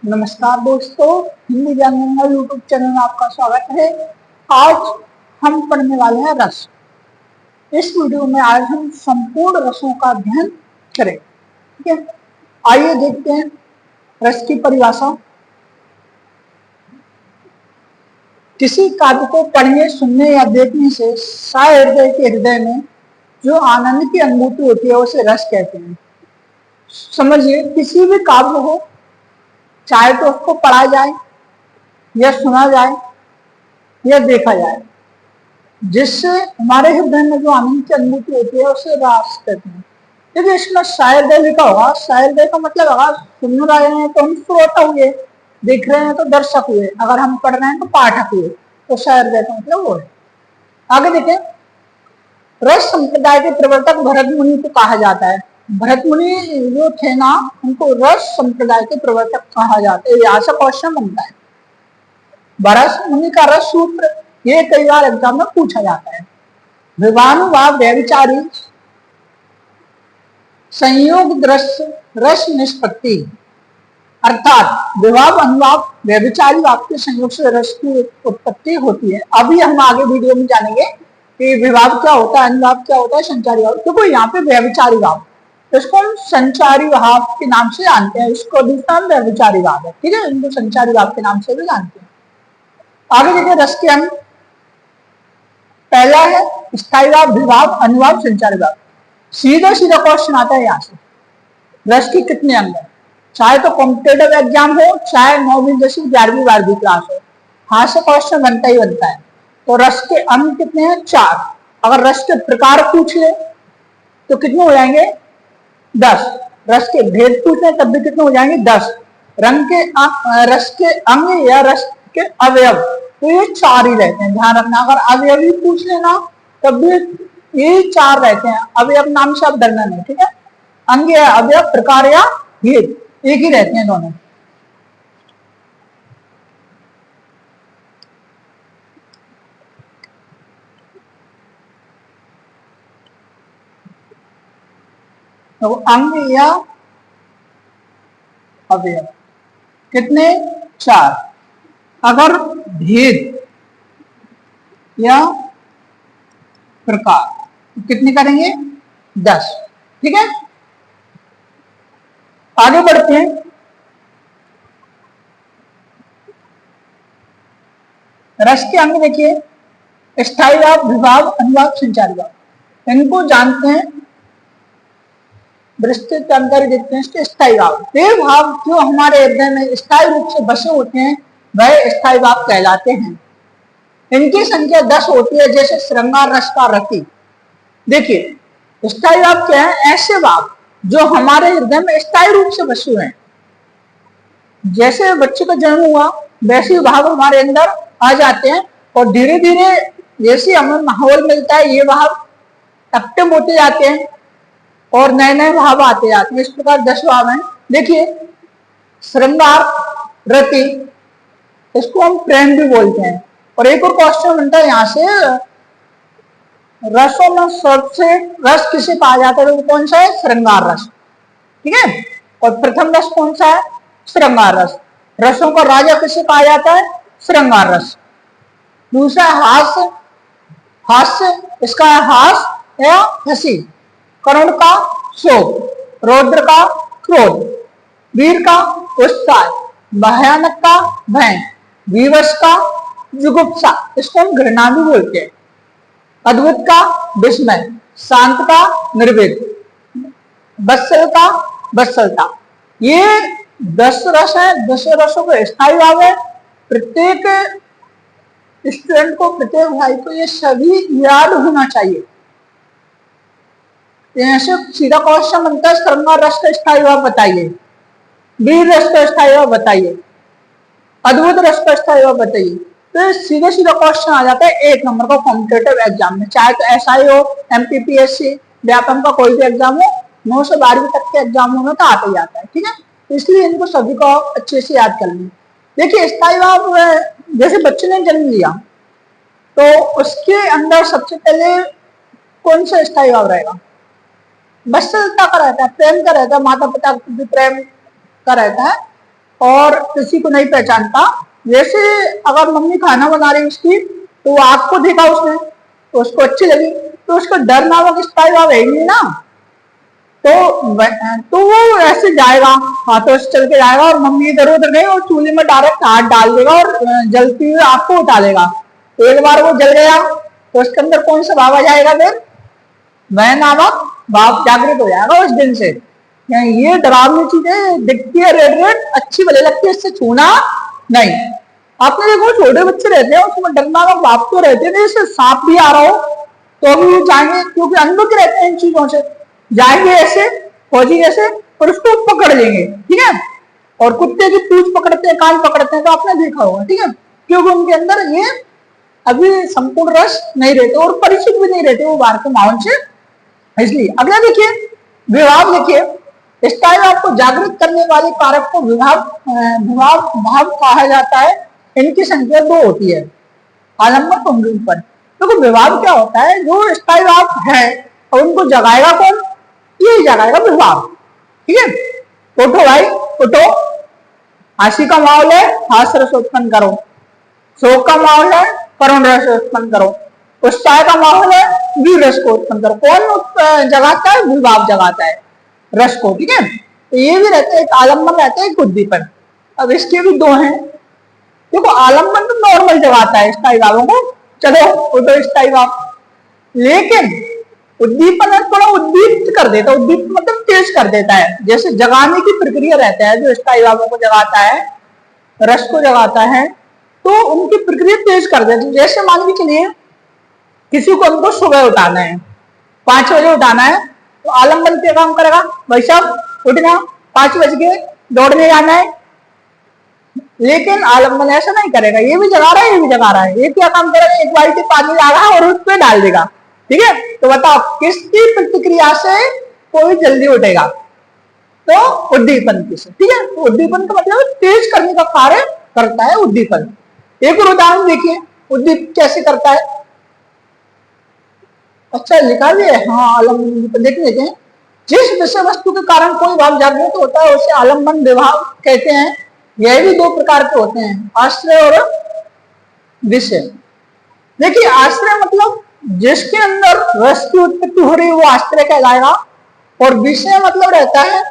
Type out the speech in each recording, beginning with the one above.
नमस्कार दोस्तों, हिंदी जानने यूट्यूब चैनल में आपका स्वागत है। आज हम पढ़ने वाले हैं रस। इस वीडियो में आज हम संपूर्ण रसों का अध्ययन करें। ठीक है, आइए देखते हैं रस की परिभाषा। किसी काव्य को पढ़ने, सुनने या देखने से साहृदय के हृदय में जो आनंद की अनुभूति होती है उसे रस कहते हैं। समझिए, किसी भी काव्य हो, चाहे तो उसको पढ़ा जाए या सुना जाए या देखा जाए, जिससे हमारे हृदय में जो आनंद की अनुभूति होती है उसे रस कहते हैं। देखिए, इसमें शायरदय लिखा होगा। शायरदय का मतलब होगा सुन रहे हैं तो हम श्रोता हुए, देख रहे हैं तो दर्शक हुए, अगर हम पढ़ रहे हैं तो पाठक हुए। तो शायरदय का मतलब वो है। आगे देखें, रस संप्रदाय के प्रवर्तक भरत मुनि को कहा जाता है। भरत मुनि जो थे ना, उनको रस संप्रदाय के प्रवर्तक कहा जाता है। यहाँ से क्वेश्चन बनता है, भरत मुनि का रस सूत्र, ये कई बार एग्जाम में पूछा जाता है। विवानुभाव व्यभिचारी संयोग दृश्य रस निष्पत्ति, अर्थात विवाह अनुभाव व्यभिचारी भाव के संयोग से रस की उत्पत्ति होती है। अभी हम आगे वीडियो में जानेंगे कि विवाह क्या होता है, अनुभाव क्या होता है, संचारी भाव। देखो, यहाँ पे व्यभिचारी भाव, इसको हम संचारी भाव के नाम से जानते हैं। इसको दूसरा नाम व्यभिचारी भाव है। ठीक है, इनको संचारी भाव के नाम से भी जानते हैं। आगे देखिए, रस के अंग। पहला है स्थायी भाव, विभाव, अनुभाव, संचारी भाव। सीधा सीधा क्वेश्चन आता है यहाँ से, रस की कितने अंग है। चाहे तो कॉम्पिटेटिव एग्जाम हो, चाहे 9वीं 10वीं 11वीं 12वीं क्लास हो, हाँ से क्वेश्चन बनता ही बनता है। तो रस के अंग कितने हैं? 4। अगर रस के प्रकार पूछ ले तो कितने हो जाएंगे? 10। रस के भेद पूछे तब भी कितने हो जाएंगे? 10। रस के अंग या रस के अवयव, तो ये 4 ही रहते हैं, ध्यान रखना। अगर अवयव ही पूछ लेना तब भी ये 4 रहते हैं। अवयव नाम से अब डरना नहीं। ठीक है, अंग या अवयव, प्रकार या भेद, एक ही रहते हैं दोनों। तो अंग या अवयव कितने? 4। अगर भेद या प्रकार तो कितने करेंगे? 10। ठीक है, आगे बढ़ते हैं। रस के अंग देखिए, स्थायी भाव, विभाव, अनुभाव, संचारी भाव। इनको जानते हैं, विस्तृत जानकारी देखते हैं इसके। स्थायी भाव, वे भाव जो हमारे हृदय में स्थायी रूप से बसे होते हैं वह स्थायी भाव कहलाते हैं। इनकी संख्या 10 होती है, जैसे श्रृंगार रस का रति। देखिए, स्थायी भाव क्या है? ऐसे भाव जो हमारे हृदय में स्थायी रूप से बसे हुए हैं। जैसे बच्चे का जन्म हुआ वैसे भाव हमारे अंदर आ जाते हैं, और धीरे धीरे जैसे हमें माहौल मिलता है ये भाव एक्टिव होते जाते हैं और नए नए भाव आते जाते हैं। इस प्रकार 10 भाव हैं। देखिए, श्रृंगार रति, इसको हम प्रेम भी बोलते हैं। और एक और क्वेश्चन बनता है यहाँ से, रसों में सबसे रस किसे कहा जाता है? तो कौन सा है? श्रृंगार रस। ठीक है, और प्रथम रस कौन सा है? श्रृंगार रस। रसों का राजा किसे कहा जाता है? श्रृंगार रस। दूसरा हास्य, हास्य, इसका हास या हंसी। करुण का शोक, रौद्र का क्रोध, वीर का उत्साह, भयानक का भय, विवश का जुगुप्सा, इसको हम घृणा भी बोलते हैं। अद्भुत का विस्मय, शांत का निर्वेद, वत्सल का वत्सलता। ये 10 रस है। 10 रसों का स्थायी भाव है। प्रत्येक स्टूडेंट को, प्रत्येक भाई को ये सभी याद होना चाहिए। ऐसे सीधा क्वेश्चन बनता है, श्रृंगार रस का स्थायी भाव बताइए, वीर रस का स्थायी भाव बताइए, अद्भुत रस का स्थायी भाव बताइए। तो सीधा सीधा क्वेश्चन आ जाता है 1 नंबर का कॉम्पिटेटिव एग्जाम में, चाहे तो एसआई हो, एमपीपीएससी, व्यापम का कोई भी एग्जाम हो, 9 से 12वीं तक के एग्जामों में तो आता ही आता है। ठीक है, इसलिए इनको सभी को अच्छे से याद कर लें। देखिए, स्थायी भाव, जैसे बच्चे ने जन्म लिया तो उसके अंदर सबसे पहले कौन सा स्थायी भाव रहेगा? वत्सलता का रहता है, प्रेम का रहता है, माता पिता भी प्रेम का रहता है। और किसी को नहीं पहचानता। जैसे अगर मम्मी खाना बना रही उसकी, तो वो आग को देखा उसने, तो उसको अच्छी लगी, तो उसको डर नामक स्थायी भाव है ही नहीं ना, तो वो ऐसे जाएगा, हाथों से चल के जाएगा और मम्मी इधर उधर नहीं, और चूल्हे में डायरेक्ट हाथ डाल देगा और जलती हुई आग को उठा लेगा। एक बार वो जल गया तो उसके अंदर कौन सा भाव आ जाएगा, फिर मैं नामक भाव जागृत हो जाएगा उस दिन से। ये डरावनी चीजें दिखती है रेड रेड, अच्छी भले लगती है, इससे छूना नहीं। आपने देखो छोटे बच्चे रहते हैं उसमें डर नामक भाव तो रहते हैं, जैसे सांप भी आ रहा हो तो अभी जाएंगे, क्योंकि अनुभव रहते हैं इन चीजों से, जाएंगे ऐसे फौजी जैसे और उसको पकड़ लेंगे, ठीक है। और कुत्ते की पूंछ पकड़ते हैं, कान पकड़ते हैं, तो आपने देखा होगा, ठीक है, क्योंकि उनके अंदर ये अभी संपूर्ण रस नहीं रहते और परिचित भी नहीं रहते वो बाहर के माहौल से, इसलिए। अगला देखिए विभाव, देखिए स्थायी भाव को जागृत करने वाले कारक को विभाव भाव कहा जाता है। इनकी संख्या 2 होती है, आलम्बन और विरूपण। देखो विभाव क्या होता है, जो स्थायी भाव है और उनको जगाएगा कौन, ये जगाएगा विभाव, ठीक है। उठो भाई उठो, हंसी का माहौल है, हास रस उत्पन्न करो, शोक का माहौल है, करुण रस उत्पन्न करो, उत्साह का माहौल है, वीर रस को उत्पन्न करो। कौन जगाता है, विभाव जगाता है रस को, ठीक है। तो ये भी रहता है, एक आलम्बन रहता है, एक उद्दीपन। अब इसके भी 2 हैं। देखो आलम्बन तो नॉर्मल जगाता है स्थायी भावों को, चलो उठो स्थायी भाव, लेकिन उद्दीपन थोड़ा उद्दीप्त कर देता है, उद्दीप्त मतलब तेज कर देता है। जैसे जगाने की प्रक्रिया रहता है, जो स्थायी भावों को जगाता है, रस को जगाता है, तो उनकी प्रक्रिया तेज कर देती है। जैसे मान के चलिए किसी को हमको सुबह उठाना है, 5 बजे उठाना है, तो आलम्बन क्या काम करेगा, भाई साहब उठना, 5 बज के दौड़ने जाना है। लेकिन आलम्बन ऐसा नहीं करेगा, ये भी जगा रहा है, ये भी जगा रहा है। ये क्या काम करेगा, एक बाल्टी पानी ला रहा है और उस पर डाल देगा, ठीक है। तो बताओ किसकी प्रतिक्रिया से कोई जल्दी उठेगा, तो उद्दीपन की से, ठीक है। तो उद्दीपन का मतलब तेज करने का कार्य करता है उद्दीपन। एक और उदाहरण देखिए उद्दीपन कैसे करता है। अच्छा लिखा भी है, हाँ आलम्बन देख लेते हैं। जिस विषय वस्तु के कारण कोई भाव जागृत होता है उसे आलम्बन विभाव कहते हैं। यह भी 2 प्रकार के होते हैं, आश्रय और विषय। देखिए आश्रय मतलब जिसके अंदर रस की उत्पत्ति हो रही है वो आश्रय कहलाएगा, और विषय मतलब रहता है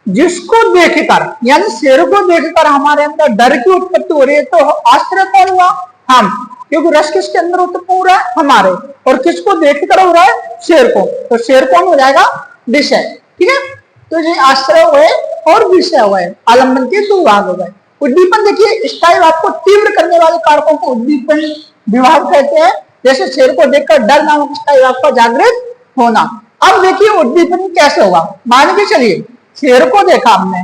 जिसको देखकर, यानी शेर को देखकर हमारे अंदर डर की उत्पत्ति हो रही है, तो आश्रय कौन हुआ, हम, क्योंकि रस किसके अंदर उत्पन्न हो रहा है, हमारे, और किसको देखकर हो रहा है, शेर को, तो शेर कौन हो जाएगा, विषय, ठीक है। तो ये आश्रय हुए और विषय हुए, आलम्बन के 2 भाग हो गए। उद्दीपन देखिए स्थायी भाव को तीव्र करने वाले कारकों को उद्दीपन विभाव कहते हैं। जैसे शेर को देखकर डर नामक स्थायी भाव का जागृत होना। अब देखिए उद्दीपन कैसे होगा, मान के चलिए शेर को देखा हमने,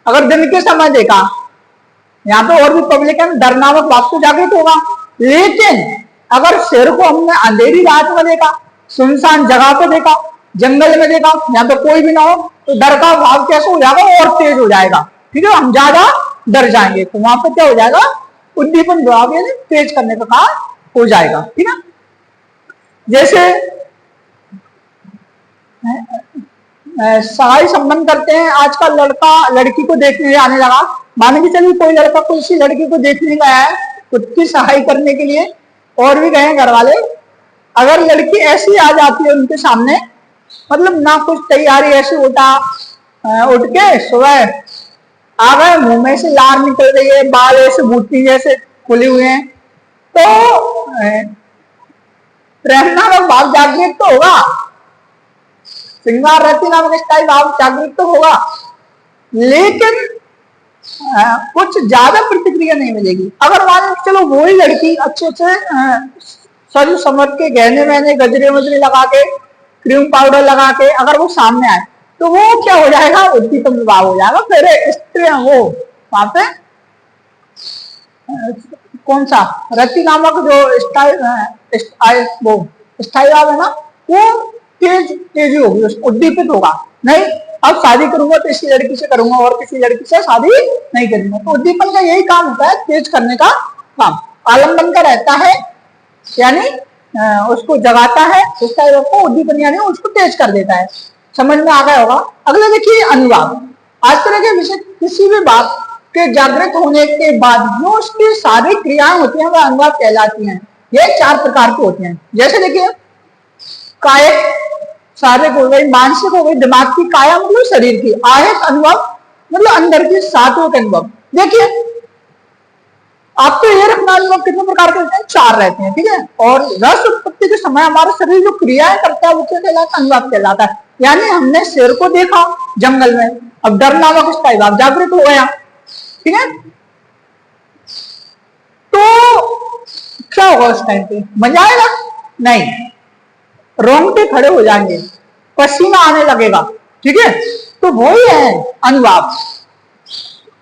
अगर दिन के समय देखा, यहाँ पे और भी पब्लिक है, डर नामक भाव तो जागृत होगा। लेकिन अगर शेर को हमने अंधेरी रात में देखा, सुनसान जगह पे देखा, जंगल में देखा, यहाँ पे कोई भी ना हो, तो डर का भाव कैसे हो जाएगा, और तेज हो जाएगा, ठीक है, हम ज्यादा डर जाएंगे। तो वहां पे क्या हो जाएगा, उद्दीपन भाव यानी तेज करने का काम हो जाएगा, ठीक है। जैसे सगाई संबंध करते हैं, आजकल लड़का लड़की को देखने जाने लगा, मान के चलिए कोई लड़का किसी लड़की को देखने गया है खुद की सहाय करने के लिए, और भी गए घर वाले, अगर लड़की ऐसी आ जाती है उनके सामने, मतलब ना कुछ तैयारी, ऐसे उठ के सुबह आ गए, मुंह में से लार निकल रही है, बाल ऐसे बूटी जैसे खुले हुए हैं, तो प्रेम नामक भाव जागृत तो होगा, श्रृंगार रति नामक स्थायी भाव जागृत तो होगा, लेकिन कुछ ज्यादा प्रतिक्रिया नहीं मिलेगी। अगर मान चलो वही लड़की अच्छे से सज समझ के गहने वहने गजरे वजरे लगा के क्रीम पाउडर लगा के अगर वो सामने आए, तो वो क्या हो जाएगा, उद्दीपन विभाव हो जाएगा। फिर स्त्री वो वहां पे कौन सा रति नामक जो स्थायी भाव है ना, वो तेजी होगी, उद्दीपित होगा। नहीं अब शादी करूंगा तो इसी लड़की से करूंगा और किसी लड़की से शादी नहीं करूंगा, तो उद्दीपन का यही काम होता है, तेज करने का काम। आलम्बन का रहता है यानी उसको जगाता है, उसको उद्दीपन यानी उसको तेज कर देता है। समझ में आ गया होगा। अगले देखिए अनुभाव। आज तरह के विषय किसी भी बात के जागृत होने के बाद जो उसकी सारी क्रियाएं होती हैं वह अनुवाद कहलाती हैं। ये 4 प्रकार के होते हैं। जैसे देखिए, कायिक, शारीरिक हो गई, मानसिक हो गई, दिमाग की, काया मतलब शरीर की, आयक अनुभव मतलब अंदर की, सात्विक अनुभव। देखिए आपको ये रखना अनुभव कितने प्रकार के होते हैं? 4 रहते हैं, ठीक है। और रस उत्पत्ति के समय हमारा शरीर जो क्रियाएं करता है वो क्या कहलाता है? अनुभव कहलाता है। यानी हमने शेर को देखा जंगल में, अब डर नामक इसका अनुभव जागृत हो गया, ठीक है। तो क्या होगा उस टाइम पे? मजा आएगा? नहीं, रोंगटे खड़े हो जाएंगे, पसीना आने लगेगा, ठीक है। तो वही है अनुवाद,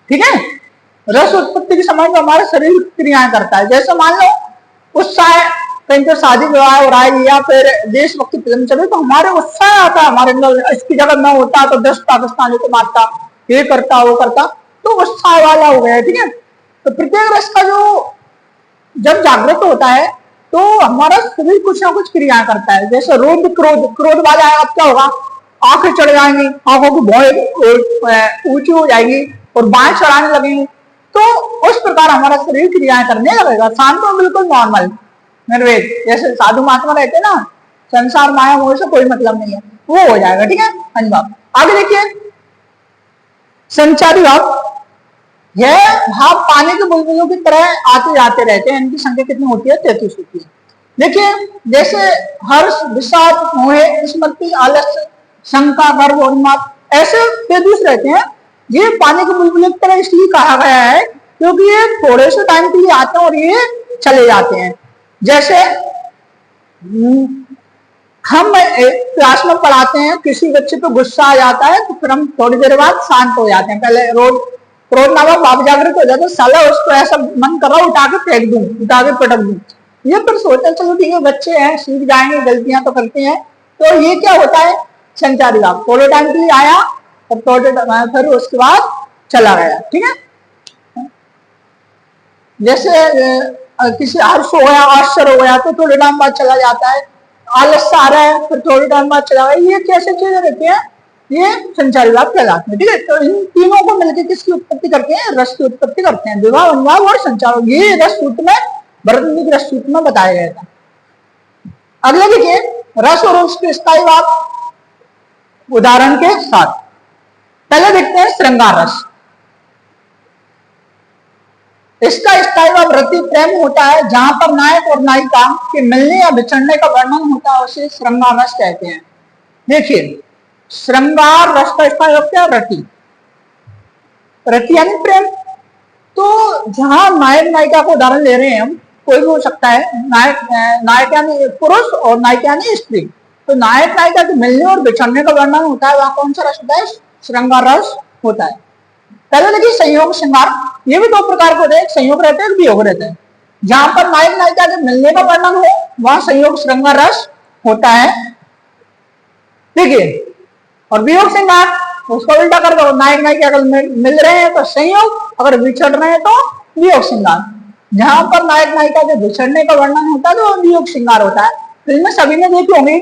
ठीक है। रस उत्पत्ति के समय में हमारा शरीर क्रियाएं करता है। जैसे मान लो उत्साह, कहीं तो शादी विवाह हो रहा है या फिर देशभक्ति फिल्म चले तो हमारे उत्साह आता है हमारे अंदर, इसकी जगह मैं होता तो 10 पाकिस्तानी को मारता, ये करता वो करता, तो उत्साह वाला हो गया, ठीक है। तो प्रत्येक रस का जो जब जागृत होता है तो हमारा शरीर कुछ ना कुछ क्रिया करता है। जैसे रोध, क्रोध, क्रोध वाला है, अब क्या होगा? आंखें चढ़ जाएंगी, आंखों की भौं ऊंची हो जाएगी और बाएं चढ़ाने लगेंगे। तो उस प्रकार हमारा शरीर क्रियाएं करने लगेगा। शांत में बिल्कुल नॉर्मल निर्वेद, जैसे साधु महात्मा रहते हैं ना, संसार माया मोह से कोई मतलब नहीं है, वो हो जाएगा, ठीक है। अनुभव। आगे देखिए, संचारी भाव। यह भाव पानी के बुलबुलों की तरह आते जाते रहते हैं। इनकी संख्या कितनी होती है? 33 होती है। देखिए जैसे हर्ष, विषाद, मोह, स्मृति, आलस्य, शंका, गर्व, उन्माद, ऐसे 33 रहते हैं। ये पानी के बुलबुले की तरह इसलिए कहा गया है क्योंकि ये थोड़े से टाइम के लिए आते हैं और ये चले जाते हैं। जैसे हम क्लास में पढ़ाते हैं, किसी बच्चे पे गुस्सा आ जाता है तो फिर हम थोड़ी देर बाद शांत हो जाते हैं। पहले रोज क्रोध नामक भाव जागृत हो जाता है, साला उसको ऐसा मन कर रहा उठा के फेंक दूं, उठा के पटक दूं। ये फिर सोचते चलो ठीक है, बच्चे हैं, सीख जाएंगे, गलतियां तो करते हैं। तो ये क्या होता है? संचारी भाव। थोड़े टाइम के लिए आया और थोड़े फिर उसके बाद चला गया, ठीक है। जैसे किसी हर्ष हो गया, आश्चर्य हो गया तो थोड़े टाइम बाद चला जाता है। आलस्य आ रहा है फिर थोड़े टाइम बाद चला गया। ये कैसे चीजें रहती हैं? ये संचारी भाव कहलाते हैं, ठीक है। तो इन तीनों को मिलकर किसकी उत्पत्ति करते हैं? रस की उत्पत्ति करते हैं, विवाह, अनुभाव और संचार। ये रस सूत्र में, भरतमुनि के रस सूत्र में बताया गया था। अगले देखिए, रस और उसके स्थायी भाव उदाहरण के साथ। पहले देखते हैं श्रृंगार रस। इसका स्थायी भाव रति प्रेम होता है, जहां पर नायक और नायिका के मिलने या बिछड़ने का वर्णन होता है, उसे श्रृंगार रस कहते हैं। देखिए श्रृंगार रस का स्थायी भाव क्या? रति। रति यानी प्रेम। तो जहां नायक नायिका को उदाहरण ले रहे हैं हम, कोई भी हो सकता है, नायक यानी पुरुष और नायिका यानी स्त्री। तो नायक नायिका के मिलने और बिछड़ने का वर्णन होता है, वहां कौन सा रस होता है? श्रृंगार रस होता है। पहले देखिए संयोग श्रृंगार। ये भी 2 प्रकार के होते हैं, एक संयोग रहता है, एक वियोग रहता है। जहां पर नायक नायिका के मिलने का वर्णन हो वहां संयोग श्रृंगार रस होता है, देखिए। और वियोग श्रृंगार, उसको उल्टा कर दो, नायक नायिका अगर मिल रहे हैं तो संयोग, अगर बिछड़ रहे हैं तो वियोग श्रृंगार। जहां पर नायक नायिका के बिछड़ने का वर्णन होता है तो वियोग श्रृंगार होता है। फिल्म सभी ने देखी होंगी,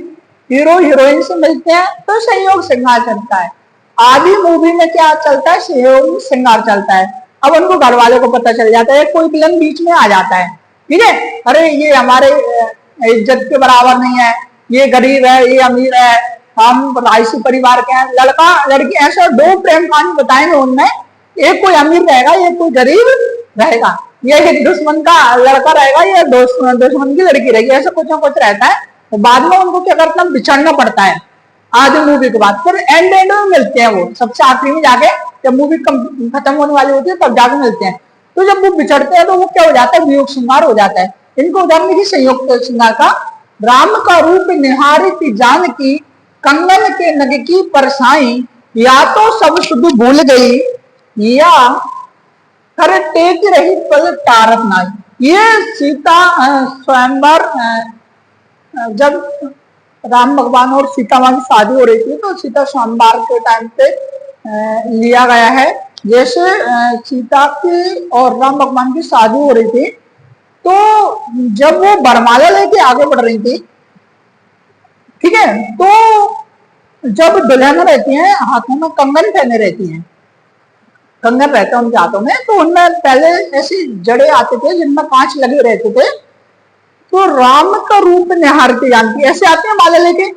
हीरो हीरोइन से मिलते हैं तो संयोग श्रृंगार चलता है। आदि मूवी में क्या चलता है? संयोग श्रृंगार चलता है। अब उनको घर वालों को पता चल जाता है, कोई विलन बीच में आ जाता है, ठीक है, अरे ये हमारे इज्जत के बराबर नहीं है, ये गरीब है, ये अमीर है, हम राइसी परिवार के हैं, लड़का लड़की, ऐसा 2 प्रेम कहानी बताएंगे उनमें, एक कोई अमीर रहेगा, एक कोई गरीब रहेगा, ये एक दुश्मन का लड़का रहेगा, ये दुश्मन की लड़की रहेगी, ऐसा कुछ ना कुछ रहता है। तो बाद में उनको क्या करना? बिछड़ना पड़ता है आधी मूवी के बाद, फिर एंड में मिलते हैं वो, सबसे आखिरी में जाके जब मूवी खत्म होने वाली होती है तब जाके मिलते हैं। तो जब वो बिछड़ते हैं तो वो क्या हो जाता है? वियोग श्रृंगार हो जाता है। इनको उदाहरण देखिए संयोग श्रृंगार का। राम का रूप निहारित जानकी, कंगन के नग की परछाई, या तो सब शुद्ध भूल गई या कर टेक रही पल तारत नाई। ये सीता स्वयंवर, जब राम भगवान और सीता माँ की शादी हो रही थी तो सीता स्वयंवर के टाइम पे लिया गया है। जैसे सीता की और राम भगवान की शादी हो रही थी तो जब वो वरमाला लेके आगे बढ़ रही थी, ठीक है, तो जब दुल्हन रहती हैं हाथों में कंगन पहने रहती हैं, कंगन रहते हैं उनके हाथों में, तो उनमें पहले ऐसी जड़े आते थे जिनमें कांच लगे रहते थे। तो राम का रूप निहारती जानकी ऐसे आते हैं माला लेके।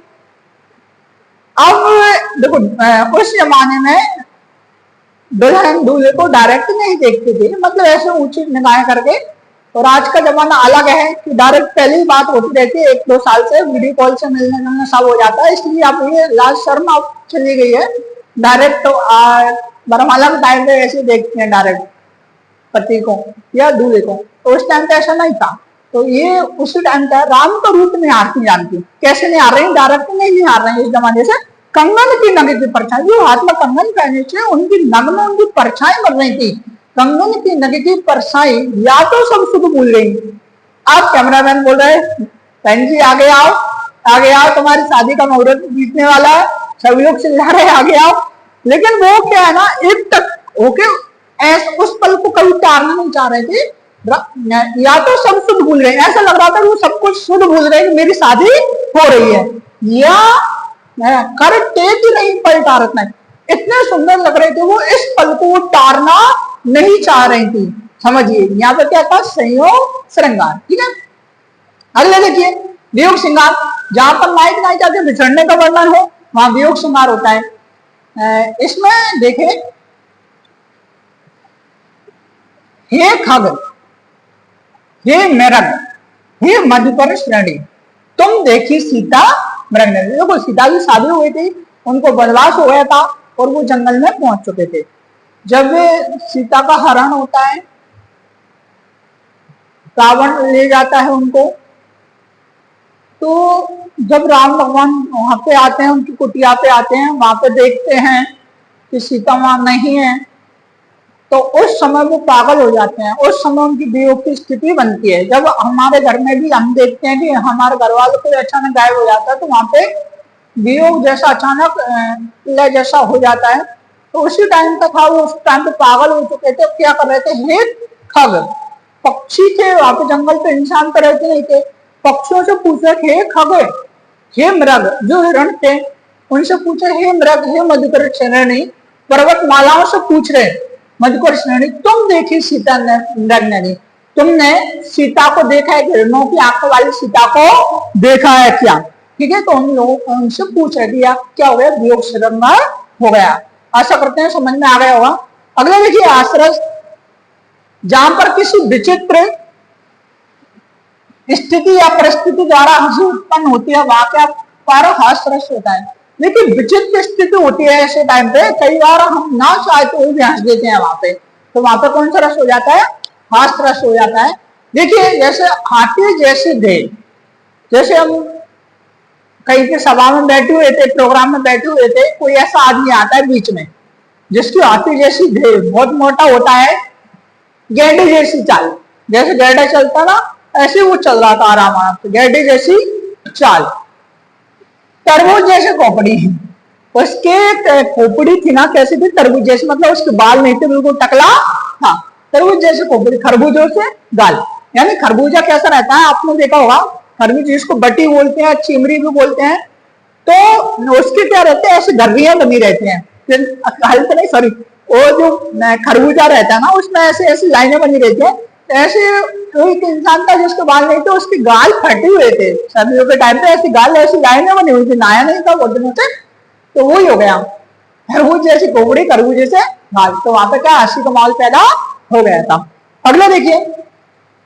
अब देखो उस जमाने में दुल्हन दूल्हे को डायरेक्ट नहीं देखते थे, मतलब ऐसे ऊंची निगाहें करके। और आज का जमाना अलग है कि डायरेक्ट पहले ही बात होती रहती है, 1-2 साल से वीडियो कॉल से मिलने जुलने सब हो जाता है। इसलिए अब ये लाज शर्म अब चली गई है। डायरेक्ट तो वरमाला के टाइम पे ऐसे देखते हैं डायरेक्ट पति को या दूल्हे को, तो उस टाइम पे ऐसा नहीं था। तो ये उसी टाइम का राम का रूप निहारती जानकी। कैसे निहार रहे हैं? डायरेक्ट नहीं निहार रहे हैं इस जमाने से। कंगन की नग की परछाई, जो हाथ में कंगन पहने थे उनकी नग में उनकी परछाई बन रही थी। कंगन की नग की परछाई या तो सब शुद्ध भूल गई। अब कैमरामैन बोल रहे बहन जी आगे आओ, आगे आओ, तुम्हारी शादी का मुहूर्त बीतने वाला है। सब लोग चिल्ला रहे आगे आओ, लेकिन वो क्या है ना, एक तक ओके उस पल को कभी टारना नहीं चाह रहे थे। या तो सब शुद्ध भूल रहे, ऐसा लग रहा था वो सब कुछ शुद्ध भूल रहे कि मेरी शादी हो रही है, या कर तेज नहीं पलटा रखना। इतने सुंदर लग रहे थे वो, इस पल को टारना नहीं चाह रही थी। समझिए यहाँ पे क्या था, संयोग श्रृंगार। ठीक है, अगले देखिए वियोग श्रृंगार। जहां पर नायक नायिका के बिछड़ने का वर्णन हो वहां वियोग श्रृंगार होता है। इसमें देखे, हे खग, हे मेरग, हे मधुकर श्रेणी, तुम देखी सीता मृग। देखो सीता की शादी हुई थी, उनको वनवास हो गया था और वो जंगल में पहुंच चुके थे। जब सीता का हरण होता है, रावण ले जाता है उनको, तो जब राम भगवान वहां पे आते हैं, उनकी कुटिया पे आते हैं, वहां पे देखते हैं कि सीता वहां नहीं है, तो उस समय वो पागल हो जाते हैं। उस समय उनकी वियोग की स्थिति बनती है। जब हमारे घर में भी हम देखते हैं कि हमारे घर वालों को अचानक गायब हो जाता है, तो वहां पे वियोग जैसा अचानक लय जैसा हो जाता है। तो उसी टाइम का था, वो उस टाइम पे पागल हो चुके थे। क्या कर रहे थे, हे खग, पक्षी थे वहां पे जंगल पे, इंसान तो रहते नहीं थे। पक्षियों से पूछे हे खग, हे मृग, जो हिरण थे उनसे पूछे हे मृग, हे मधुकर श्रेणी, पर्वत मालाओं से पूछ रहे मधुकर श्रेणी, तुम देखी सीता नैनी, तुमने सीता को देखा है, हिरणों की आंखों वाली सीता को देखा है क्या? ठीक है, तो उन लोगों उनसे पूछ रहे दिया, क्या हो गया, वियोग श्रृंगार हो गया। आशा करते हैं समझ में आ गया होगा। अगला देखिए आश्रस। जहां पर किसी विचित्र स्थिति या परिस्थिति द्वारा हंसी उत्पन्न होती है, वहां क्या पर हास्यरस होता है। लेकिन विचित्र स्थिति होती है ऐसे टाइम पे, कई बार हम ना चाहते हुए भी हंस देते हैं वहां पे, तो वहां पे कौन सा रस हो जाता है, हास्यरस हो जाता है। देखिए जैसे हाथी जैसे देह, जैसे हम कहीं के सभा में बैठे हुए थे, प्रोग्राम में बैठे हुए थे, कोई ऐसा आदमी आता है बीच में जिसकी हाथी जैसी देह, बहुत मोटा होता है, गैंडे जैसी चाल, जैसे गैंडा चलता ना ऐसे वो चल रहा था आराम आराम से, गैंडे जैसी चाल, तरबूज जैसे खोपड़ी है उसके, खोपड़ी थी ना कैसी थी, तरबूज जैसी, मतलब उसके बाल नहीं थे, बिल्कुल टकला था, तरबूज जैसे खोपड़ी, खरबूजों से गाल। यानी खरबूजा कैसा रहता है आपने देखा होगा, खरबूज जिसको बटी बोलते हैं, चिमरी भी बोलते हैं, तो उसके क्या रहते हैं, ऐसे गर्रियां बनी रहती हैं, हल्के नहीं सॉरी, वो जो खरबूजा रहता है ना उसमें ऐसे ऐसी लाइनें बनी रहती है। ऐसे एक इंसान था जिसके बाल नहीं थे, उसके गाल फटे हुए थे, सर्दियों के टाइम पे ऐसी गाल ऐसी लाइनें बनी हुई थी, नया नहीं था बहुत दिनों से, तो वही हो गया खरबूज जैसी खोपड़ी, खरबूजे से गाल, तो वहां पे क्या हंसी का माहौल पैदा हो गया था। अगला देखिए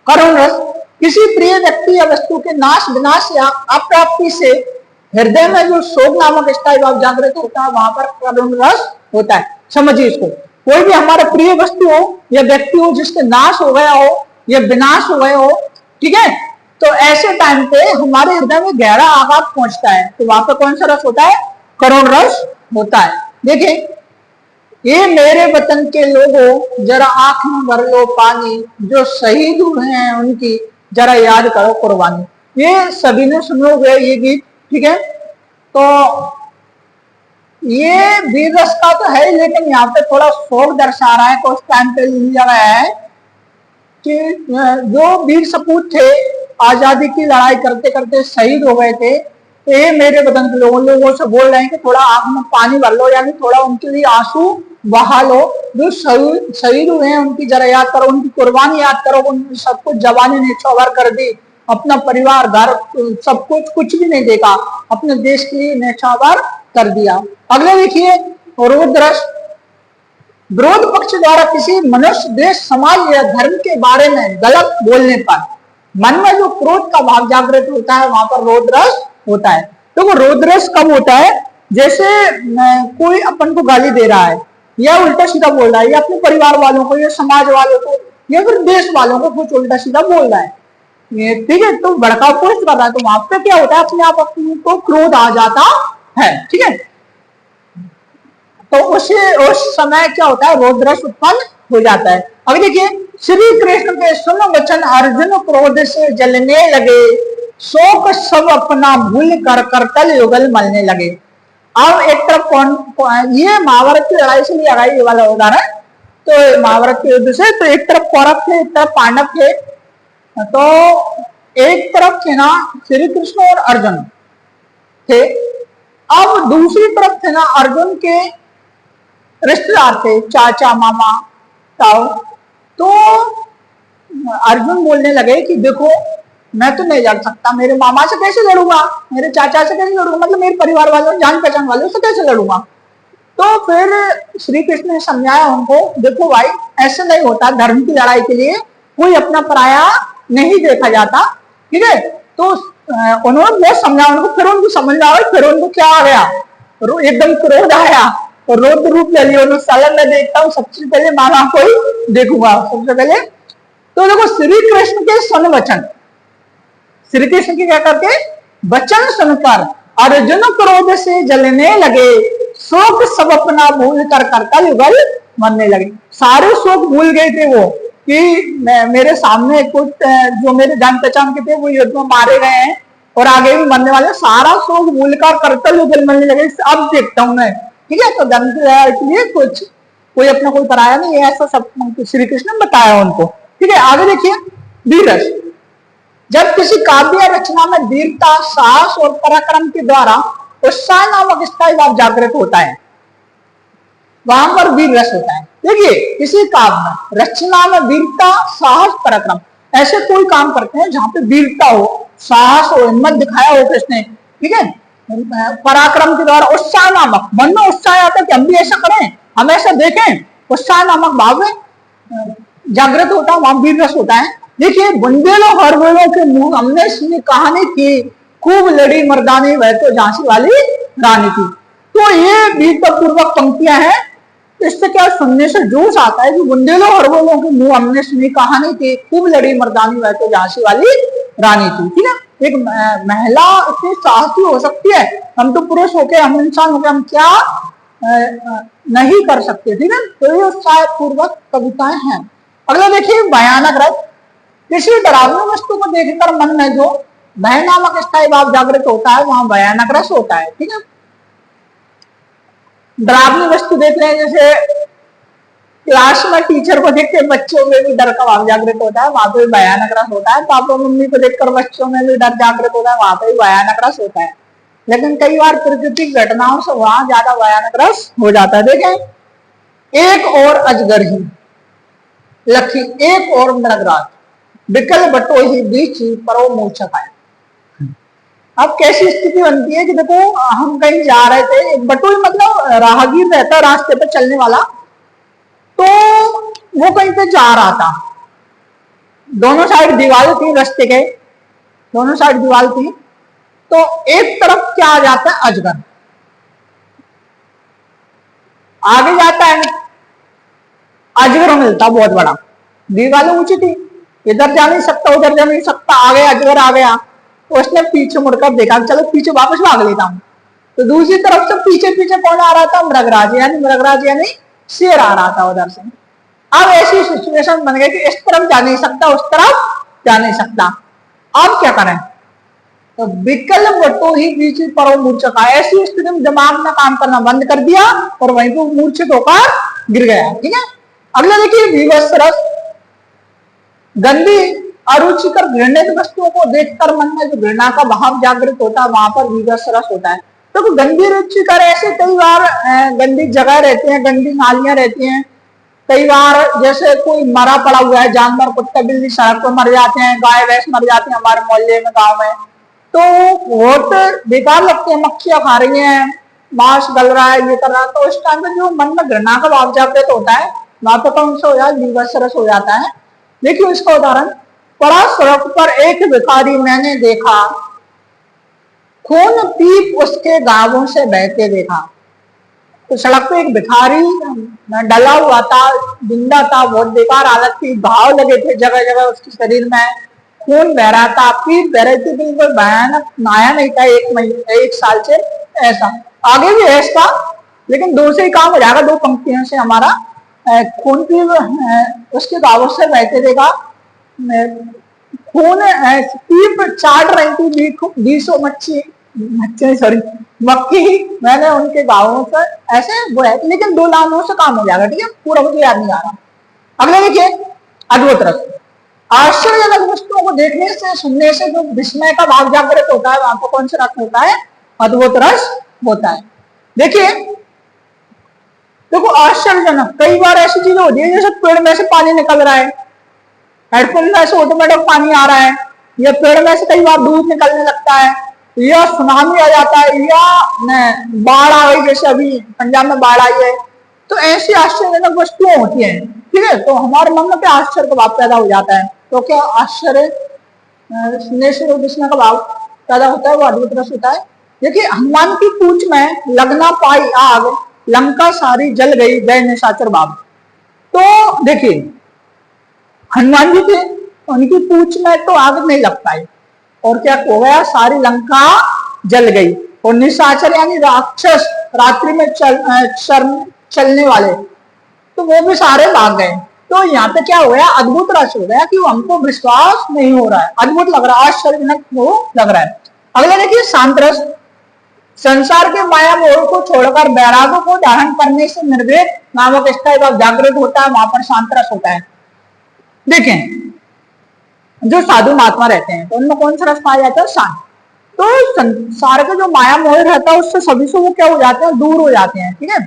करुण रस। किसी प्रिय व्यक्ति या वस्तु के नाश विनाश या अप्राप्ति से हृदय में जो शोक नामक स्थायी भाव जागृत होता है, वहां पर करुण रस होता है। समझिए इसको, कोई भी हमारा प्रिय वस्तु हो या व्यक्ति हो जिसके नाश हो गया हो या विनाश हो गए हो, ठीक है, तो ऐसे टाइम पे हमारे हृदय में गहरा आघात पहुंचता है, तो वहां पर कौन सा रस होता है, करुण रस होता है। देखिए, ये मेरे वतन के लोगों जरा आंख में भर लो पानी, जो शहीद हुए हैं उनकी जरा याद करो कुर्बानी। ये सभी ने सुनोगे ये गीत, ठीक है, तो ये वीर रस का तो है, लेकिन यहाँ पे थोड़ा शोक दर्शा रहा है। तो उस टाइम पे लिया गया है कि जो वीर सपूत थे, आजादी की लड़ाई करते करते शहीद हो गए थे, तो ये मेरे वतन के लोगों से बोल रहे हैं कि थोड़ा आंख में पानी भर लो, यानी थोड़ा उनके लिए आंसू बहा लो, जो शहीद हुए हैं उनकी जरा याद करो, उनकी कुर्बानी याद करो, उन्होंने सब कुछ जवानी ने चौबर कर दी, अपना परिवार घर सब कुछ भी नहीं देखा, अपने देश के लिए न्यौछावर कर दिया। अगले देखिए रोद्रश, विरोध पक्ष द्वारा किसी मनुष्य, देश, समाज या धर्म के बारे में गलत बोलने पर मन में जो क्रोध का भाव जागृत होता है वहां पर रोद्रश होता है। तो वो रोद्रश कब होता है? जैसे कोई अपन को गाली दे रहा है या उल्टा सीधा बोल रहा है, या अपने परिवार वालों को या समाज वालों को या फिर देश वालों को कुछ उल्टा सीधा बोल रहा है, ठीक है, तो भड़काव पोस्ट कर रहा है, तो वहां पे क्या होता है, अपने आप को क्रोध आ जाता है, ठीक है। तो उस समय क्या होता है, रोद्रश उत्पन्न हो जाता है। अब देखिए श्री कृष्ण के सुन वचन अर्जुन क्रोध से जलने लगे, शोक सब अपना भूल कर करतल युगल मलने लगे। अब एक तरफ ये महाभारत की लड़ाई से लिया गया ये वाला उदाहरण, तो महाभारत के युद्ध से, तो एक तरफ कौरव थे, एक तरफ पांडव थे, तो एक तरफ थे ना श्री कृष्ण और अर्जुन थे, अब दूसरी तरफ थे ना अर्जुन के रिश्तेदार थे, चाचा मामा ताऊ। तो अर्जुन बोलने लगे कि देखो मैं तो नहीं लड़ सकता, मेरे मामा से कैसे लड़ूंगा, मेरे चाचा से कैसे लड़ूंगा, मतलब मेरे परिवार वालों जान पहचान वालों से कैसे लड़ूंगा। तो फिर श्री कृष्ण ने समझाया उनको, देखो भाई ऐसे नहीं होता, धर्म की लड़ाई के लिए कोई अपना पराया नहीं देखा जाता, ठीक है। तो उन्होंने बहुत समझाया उनको, फिर उनको समझ आया, फिर उनको क्या आ गया, एकदम क्रोध आया और रोद रूप ले लिया, उन्होंने सालन में देखता हूँ सबसे पहले मामा को ही देखूंगा सबसे पहले। तो देखो श्री कृष्ण के सन वचन, श्री कृष्ण के क्या करके वचन सुनकर अर्जुन क्रोध से जलने लगे, शोक सब अपना भूल कर करतल युगल मरने लगे। सारे शोक भूल गए थे वो, कि मेरे सामने कुछ जो मेरे जान पहचान के थे वो युद्ध में मारे गए हैं और आगे भी मरने वाले, सारा शोक भूल कर करतल युगल मरने लगे, अब देखता हूं मैं, ठीक है। तो धर्म की लड़ाई के लिए कुछ कोई अपना कोई कराया नहीं, ऐसा सब श्री कृष्ण ने बताया उनको, ठीक है। आगे देखिए वीरस, जब किसी काव्य रचना में वीरता, साहस और पराक्रम के द्वारा उत्साह नामक स्थायी भाव जागृत होता है, वहां पर वीर रस होता है। देखिए किसी काव्य रचना में वीरता, साहस, पराक्रम, ऐसे कोई काम करते हैं जहां पे वीरता हो, साहस हो, हिम्मत दिखाया हो किसने, ठीक है, पराक्रम के द्वारा उत्साह नामक, मन में उत्साह आता है कि हम भी ऐसा करें, हम ऐसा देखें, उत्साह नामक भाव में जागृत होता है, वहां वीर रस होता है। देखिए बुंदेलो हरवेलों के मुंह हमने सुनी कहानी थी, खूब लड़ी मर्दानी वह तो झांसी वाली रानी थी। तो ये वीरता पूर्वक पंक्तियां हैं, इससे क्या सुनने से जोश आता है कि बुंदेलो हरवेलों के मुंह हमने सुनी कहानी थी, खूब लड़ी मर्दानी वह तो झांसी वाली रानी थी, ठीक है। एक महिला इतनी साहसी हो सकती है, हम तो पुरुष होके, हम इंसान होके हम क्या नहीं कर सकते, ठीक है। तो ये उत्साह पूर्वक कविताएं हैं। अगला देखिए भयानक रस, किसी डरावनी वस्तु को देखकर मन में जो भय नामक स्थायी भाव जागृत होता है वहां भयानक रस होता है, ठीक है। डरावनी वस्तु देख रहे हैं, जैसे क्लास में टीचर को देख के बच्चों में भी डर का भाव जागृत होता है, वहां पे भयानक रस होता है। पापा मम्मी को देखकर बच्चों में भी डर जागृत होता है, वहां पे भी भयानक रस होता है। लेकिन कई बार प्राकृतिक घटनाओं से वहां ज्यादा भयानक रस हो जाता है। देखें एक और अजगर ही लखी, एक और मृगराज, विकल बटो ही बीच ही परो मूर्छक आए। अब कैसी स्थिति बनती है कि देखो हम कहीं जा रहे थे, बटोई मतलब राहगीर रहता है रास्ते पे चलने वाला, तो वो कहीं पे जा रहा था, दोनों साइड दीवार थी रास्ते के, दोनों साइड दीवार थी, तो एक तरफ क्या आ जाता है अजगर, आगे जाता है अजगर मिलता बहुत बड़ा, दीवार ऊंची थी, इधर जा नहीं सकता उधर जा नहीं सकता, आगे अजगर आ गया, तो उसने पीछे मुड़कर देखा चलो पीछे वापस भाग लेता हूं। तो दूसरी तरफ से पीछे पीछे कौन आ रहा था, मृगराज यानी शेर आ रहा था उधर से। अब ऐसी सिचुएशन बन गई कि इस तरफ जा नहीं सकता उस तरफ जा नहीं सकता, अब क्या करें, तो विकल बटो ही बीच परो मूर्छक, ऐसी स्थिति में दिमाग ने काम करना बंद कर दिया और वहीं पर मूर्छित होकर गिर गया, ठीक है। अगला देखिए विवश रस, गंदी अरुचिकर घृणित वस्तुओं को देखकर मन में जो घृणा का भाव जागृत होता है वहां पर विवश रस होता है। तो गंदी रुचिकर ऐसे कई बार गंदी जगह रहती है, गंदी नालियां रहती हैं, कई बार जैसे कोई मरा पड़ा हुआ है जानवर, कुत्ता बिल्ली सड़क पर मर जाते हैं, गाय भैंस मर जाती है हमारे मोहल्ले में, गांव में, तो बहुत बेकार लगते हैं, मक्खियां खा रही हैं, मांस गल रहा है, ये कर रहा है, तो उस टाइम पे जो मन में घृणा का भाव जागृत होता है, ना तो कौन सा हो जाए, विवश हो जाता है। देखिए इसका उदाहरण, पड़ा सड़क पर एक भिखारी मैंने देखा, खून पीप उसके गांवों से बहते देखा। तो सड़क पे एक भिखारी डला हुआ था, जिंदा था, बहुत बेकार हालत थी, घाव लगे थे जगह जगह उसके शरीर में, खून बह रहा था, पीठ बह रही थी, बिल्कुल भयानक, नहाया नहीं था 1 साल से, ऐसा। आगे भी है इसका, लेकिन 2 से ही काम हो जाएगा, 2 पंक्तियों से हमारा। खून पीप उसके घावों से बहते देखा, खून पीप चाट रही थी, 20 मच्छी सॉरी मक्खी, मैंने उनके गाँवों से ऐसे वो है, लेकिन 2 लाइनों से काम हो जाएगा, ठीक है, पूरा मुझे याद नहीं आ रहा। अगले देखिए, अद्भुत रस। आश्चर्यजनक वस्तुओं को देखने से, सुनने से जो विस्मय का भाव जागृत होता है, वहां पर कौन सा रस होता है? अद्भुत रस होता है। देखिए देखो, आश्चर्यजनक, कई बार ऐसी चीजें होती है जैसे पेड़ में से पानी निकल रहा है, हेडपंप में से ऑटोमेटिक पानी आ रहा है, या पेड़ में से कई बार दूध निकलने लगता है, या सुनामी आ जाता है, या बाढ़ आ गई, जैसे अभी पंजाब में बाढ़ आई है। तो ऐसी आश्चर्यजनक वस्तुएं होती हैं, ठीक है, तो हमारे मन में क्या आश्चर्य का भाव पैदा हो जाता है। तो क्या आश्चर्य विस्मय का भाव पैदा होता है, वो अद्भुत रस होता है। देखिए, हनुमान की पूंछ में लगना पाई आग, लंका सारी जल गई, वह निशाचर बाब। तो देखिए, हनुमान जी थे, उनकी पूंछ में तो आग नहीं लग पाई, और क्या हो गया, सारी लंका जल गई। और निशाचर यानी राक्षस, रात्रि में चलने वाले, तो वो भी सारे भाग गए। तो यहाँ पे क्या हो गया, अद्भुत रस हो गया कि हमको विश्वास नहीं हो रहा है, अद्भुत लग रहा है, आश्चर्यजनक वो लग रहा है। अगला देखिए, शांत रस। संसार के माया मोह को छोड़कर वैराग्य को धारण करने से निर्वेद नामक स्थिति जब जागृत होता है, वहां पर शांत रस होता है। देखें, जो साधु महात्मा रहते हैं तो उनमें कौन सा रस पाया जाता है? शांत। तो संसार का जो माया मोह रहता है उससे सभी से वो क्या हो जाते हैं, दूर हो जाते हैं, ठीक है।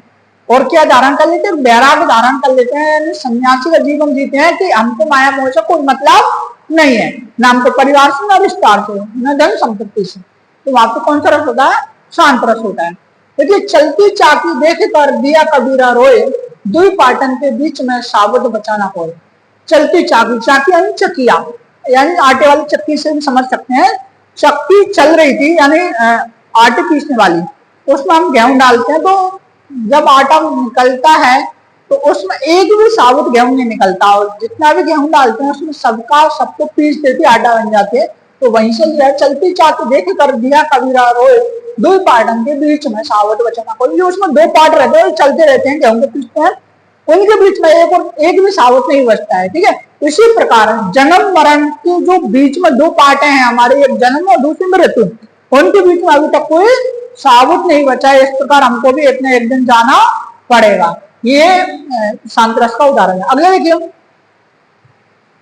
और क्या धारण कर लेते हैं? वैराग्य धारण कर लेते हैं, सन्यासी का जीवन जीते हैं कि हमको माया मोह से कोई मतलब नहीं है, न हमको परिवार से, न रिश्तेदार से, न धन संपत्ति से। तो वहां पर कौन सा रस होता है? शांत रस होता है। देखिए, चलती चाकी देख कर दिया कबीरा रोए, दुई पाटन के बीच में साबुत बचाना कोई। चलती चाकी, चाकी यानी चक्किया, यानी आटे वाली चक्की से भी समझ सकते हैं। चक्की चल रही थी यानी आटे पीसने वाली, उसमें हम गेहूं डालते हैं, तो जब आटा निकलता है तो उसमें एक भी साबुत गेहूं नहीं निकलता, और जितना भी गेहूं डालते हैं उसमें सबको पीस देती, आटा बन जाते हैं। तो वहीं से जो है, चलती चाकी देख कर दिया कबीरा रोए, दो पार्टन के बीच में साबुत बचाना कोई। उसमें 2 पार्ट रहते हैं, चलते रहते हैं, गेहूं को पीसते हैं, उनके बीच में एक भी साबुत नहीं बचता है, ठीक है। इसी प्रकार जन्म मरण के जो बीच में 2 पार्ट हैं हमारे, एक जन्म और दूसरी मृत्यु, उनके बीच में अभी तक कोई साबुत नहीं बचा है। इस प्रकार हमको भी एक न एक दिन जाना पड़ेगा। ये शांत रस का उदाहरण है। अगले देखिए,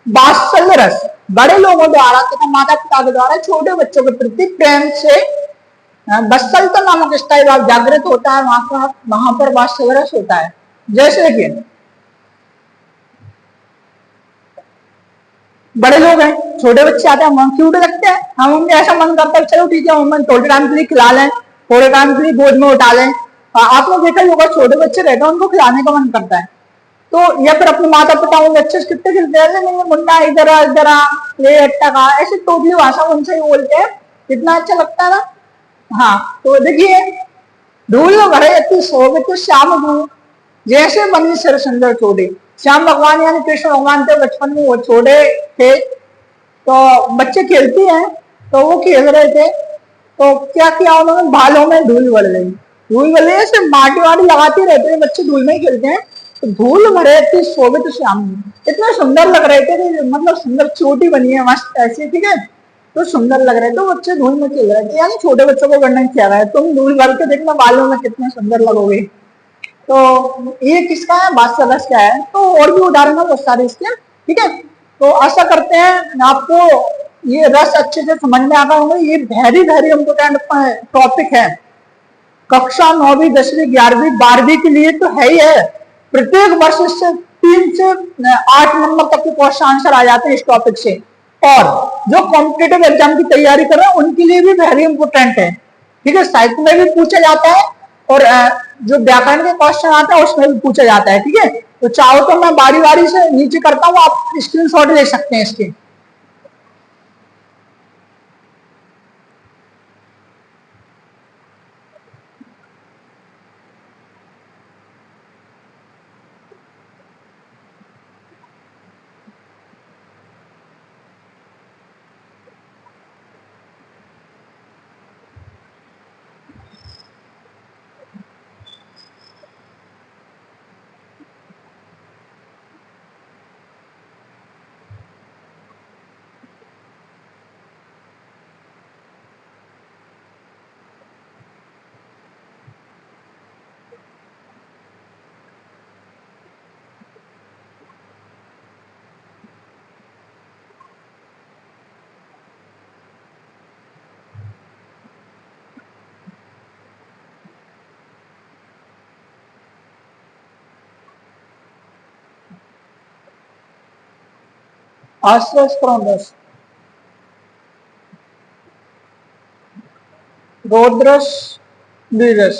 वात्सल्य रस। बड़े लोगों द्वारा तथा माता पिता के द्वारा छोटे बच्चों के प्रति प्रेम से वत्सलता नामक स्थायी भाव जागृत होता है, वहां पर वात्सल्य रस होता है। जैसे कि बड़े लोग हैं, छोटे बच्चे आते हैं, हम क्यूट लगते हैं, हम उनके ऐसा मन करता है चलो ठीक है, हम थोड़े टाइम के लिए खिला लें, थोड़े टाइम के लिए गोद में उठा लें। आप लोग देखा होगा, छोटे बच्चे रहते हैं उनको खिलाने का मन करता है, तो या फिर अपने माता पिता उन बच्चे से कितने खिलते हैं, नहीं मुन्ना इधर इधर ले अट्टा का, ऐसे टोटली भाषा उनसे ही बोलते हैं, कितना अच्छा लगता है ना। हाँ, तो देखिए, धूल भरे अति शोभित श्याम धूल, जैसे बनी सिर सुंदर चोटी। श्याम भगवान यानी कृष्ण भगवान थे, बचपन में वो छोटे थे, तो बच्चे खेलते हैं, तो वो खेल रहे थे, तो क्या किया उन्होंने, बालों में धूल भर गई। धूल भर ऐसे माटी वाटी लगाते रहते हैं, बच्चे धूल में ही खेलते हैं, तो धूल भरे थे शोभित श्याम, इतने सुंदर लग रहे थे, मतलब सुंदर चोटी बनी है मस्त ऐसी, ठीक है, तो सुंदर लग रहे थे, तो बच्चे धूल में खेल रहे थे, यानी छोटे बच्चों को वर्णन किया गया है, तुम धूल भर के देखना बालों में कितने सुंदर लगोगे। तो ये किसका है? वात्सल्य रस का है। तो और भी उदाहरण है बहुत सारे इसके, ठीक है। तो आशा करते हैं आपको ये रस अच्छे से समझ में आ गया होगा। ये वेरी वेरी इम्पोर्टेंट टॉपिक है, कक्षा 9वीं 10वीं 11वीं 12वीं के लिए तो है ही है। प्रत्येक वर्ष इससे 3 से 8 नंबर तक के क्वेश्चन आंसर आ जाते हैं इस टॉपिक से। और जो कॉम्पिटेटिव एग्जाम की तैयारी कर रहे हैं उनके लिए भी वेरी इंपोर्टेंट है। ठीक है, साहित्य में भी पूछा जाता है और जो व्याकरण के क्वेश्चन आते हैं उसमें भी पूछा जाता है। ठीक है, तो चाहो तो मैं बारी बारी से नीचे करता हूँ, आप स्क्रीनशॉट ले सकते हैं इसके। आश्रय क्रम 10 रोद्रस बीरस।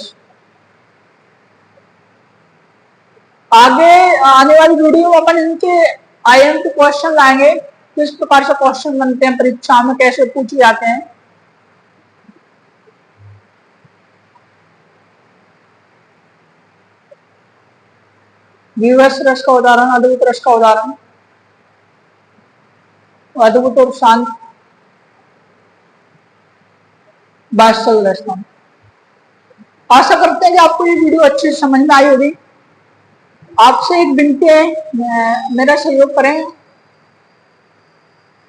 आगे आने वाली वीडियो में अपन इनके आईएमपी क्वेश्चन लाएंगे, किस प्रकार से क्वेश्चन बनते हैं परीक्षा में, कैसे पूछे जाते हैं। विवश रस का उदाहरण, अद्भुत रस का उदाहरण, अद्भुत और शांत वात्सल रस का। आशा करते हैं कि आपको ये वीडियो अच्छी समझ में आई होगी। आपसे एक विनती है, मेरा सहयोग करें।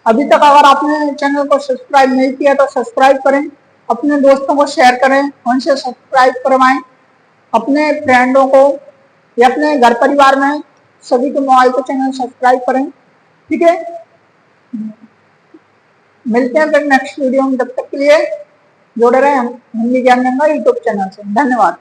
अभी तक अगर आपने चैनल को सब्सक्राइब नहीं किया तो सब्सक्राइब करें, अपने दोस्तों को शेयर करें, उनसे सब्सक्राइब करवाएं, अपने फ्रेंडों को या अपने घर परिवार में सभी के मोबाइल को चैनल सब्सक्राइब करें। ठीक है, मिलते हैं फिर नेक्स्ट वीडियो में। तब तक के लिए जुड़े रहें हिंदी ज्ञान गंगा यूट्यूब चैनल से। धन्यवाद।